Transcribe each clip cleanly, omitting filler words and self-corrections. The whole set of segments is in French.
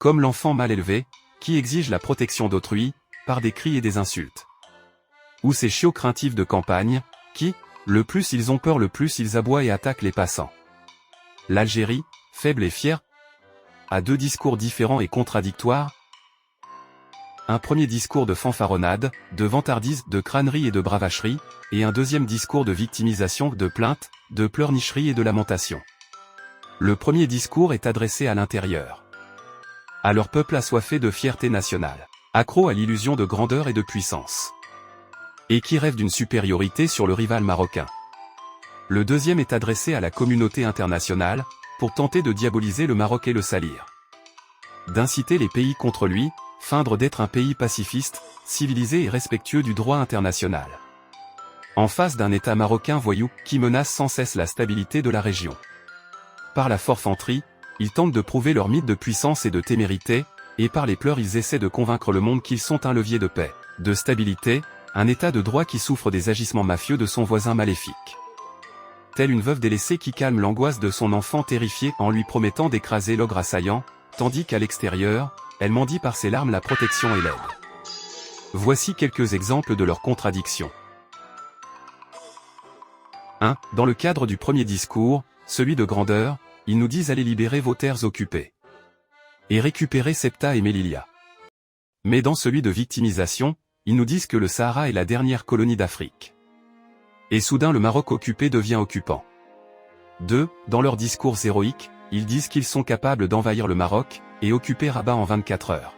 comme l'enfant mal élevé, qui exige la protection d'autrui, par des cris et des insultes. Ou ces chiots craintifs de campagne, qui, le plus ils ont peur le plus ils aboient et attaquent les passants. L'Algérie, faible et fière, a deux discours différents et contradictoires. Un premier discours de fanfaronnade, de vantardise, de crânerie et de bravacherie, et un deuxième discours de victimisation, de plainte, de pleurnicherie et de lamentation. Le premier discours est adressé à l'intérieur. À leur peuple assoiffé de fierté nationale, accro à l'illusion de grandeur et de puissance. Et qui rêve d'une supériorité sur le rival marocain. Le deuxième est adressé à la communauté internationale, pour tenter de diaboliser le Maroc et le salir. D'inciter les pays contre lui, feindre d'être un pays pacifiste, civilisé et respectueux du droit international. En face d'un État marocain voyou, qui menace sans cesse la stabilité de la région. Par la forfanterie, ils tentent de prouver leur mythe de puissance et de témérité, et par les pleurs ils essaient de convaincre le monde qu'ils sont un levier de paix, de stabilité, un État de droit qui souffre des agissements mafieux de son voisin maléfique. Telle une veuve délaissée qui calme l'angoisse de son enfant terrifié en lui promettant d'écraser l'ogre assaillant, tandis qu'à l'extérieur, elle mendie par ses larmes la protection et l'aide. Voici quelques exemples de leurs contradictions. 1. Dans le cadre du premier discours, celui de grandeur, ils nous disent allez libérer vos terres occupées. Et récupérer Ceuta et Melilla. Mais dans celui de victimisation, ils nous disent que le Sahara est la dernière colonie d'Afrique. Et soudain le Maroc occupé devient occupant. 2. Dans leurs discours héroïques, ils disent qu'ils sont capables d'envahir le Maroc, et occuper Rabat en 24 heures.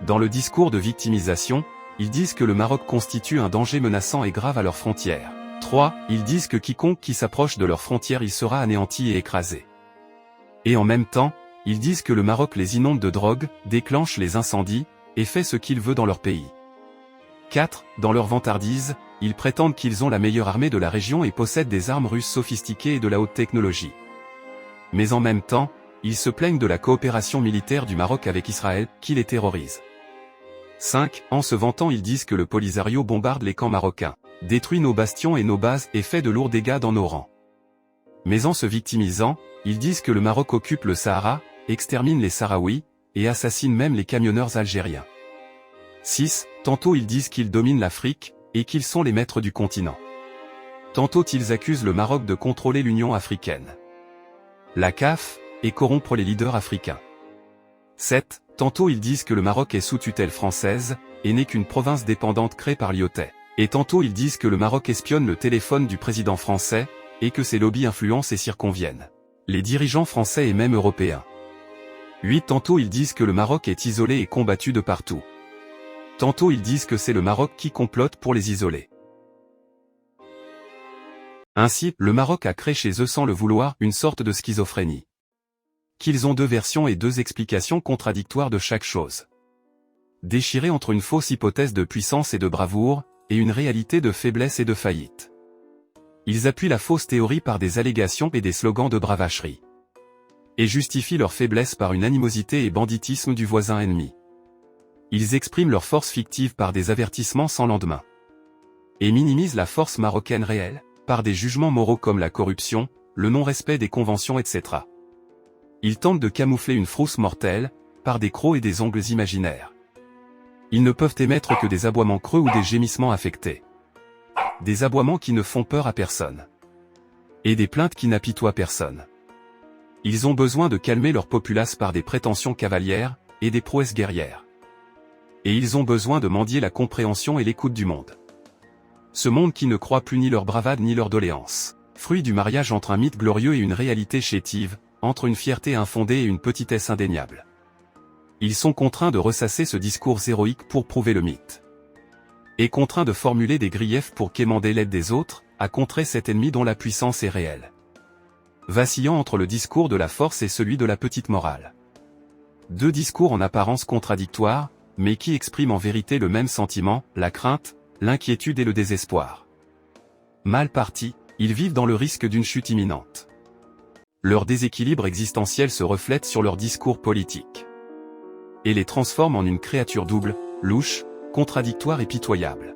Dans le discours de victimisation, ils disent que le Maroc constitue un danger menaçant et grave à leurs frontières. 3. Ils disent que quiconque qui s'approche de leurs frontières il sera anéanti et écrasé. Et en même temps, ils disent que le Maroc les inonde de drogue, déclenche les incendies, et fait ce qu'il veut dans leur pays. 4. Dans leur vantardise, ils prétendent qu'ils ont la meilleure armée de la région et possèdent des armes russes sophistiquées et de la haute technologie. Mais en même temps, ils se plaignent de la coopération militaire du Maroc avec Israël, qui les terrorise. 5. En se vantant ils disent que le Polisario bombarde les camps marocains, détruit nos bastions et nos bases et fait de lourds dégâts dans nos rangs. Mais en se victimisant, ils disent que le Maroc occupe le Sahara, extermine les Sahraouis, et assassine même les camionneurs algériens. 6. Tantôt ils disent qu'ils dominent l'Afrique, et qu'ils sont les maîtres du continent. Tantôt ils accusent le Maroc de contrôler l'Union africaine, la CAF, et corrompre les leaders africains. 7. Tantôt ils disent que le Maroc est sous tutelle française, et n'est qu'une province dépendante créée par Lyotet. Et tantôt ils disent que le Maroc espionne le téléphone du président français, et que ses lobbies influencent et circonviennent les dirigeants français et même européens. 8. Tantôt ils disent que le Maroc est isolé et combattu de partout. Tantôt ils disent que c'est le Maroc qui complote pour les isoler. Ainsi, le Maroc a créé chez eux sans le vouloir une sorte de schizophrénie. Qu'ils ont deux versions et deux explications contradictoires de chaque chose. Déchirées entre une fausse hypothèse de puissance et de bravoure, et une réalité de faiblesse et de faillite. Ils appuient la fausse théorie par des allégations et des slogans de bravacherie. Et justifient leur faiblesse par une animosité et banditisme du voisin ennemi. Ils expriment leur force fictive par des avertissements sans lendemain. Et minimisent la force marocaine réelle, par des jugements moraux comme la corruption, le non-respect des conventions etc. Ils tentent de camoufler une frousse mortelle, par des crocs et des ongles imaginaires. Ils ne peuvent émettre que des aboiements creux ou des gémissements affectés. Des aboiements qui ne font peur à personne. Et des plaintes qui n'apitoient personne. Ils ont besoin de calmer leur populace par des prétentions cavalières, et des prouesses guerrières. Et ils ont besoin de mendier la compréhension et l'écoute du monde. Ce monde qui ne croit plus ni leur bravade ni leur doléance. Fruit du mariage entre un mythe glorieux et une réalité chétive, entre une fierté infondée et une petitesse indéniable. Ils sont contraints de ressasser ce discours héroïque pour prouver le mythe. Et contraints de formuler des griefs pour quémander l'aide des autres, à contrer cet ennemi dont la puissance est réelle. Vacillant entre le discours de la force et celui de la petite morale. Deux discours en apparence contradictoires, mais qui expriment en vérité le même sentiment, la crainte, l'inquiétude et le désespoir. Mal partis, ils vivent dans le risque d'une chute imminente. Leur déséquilibre existentiel se reflète sur leur discours politique. Et les transforme en une créature double, louche, contradictoire et pitoyable.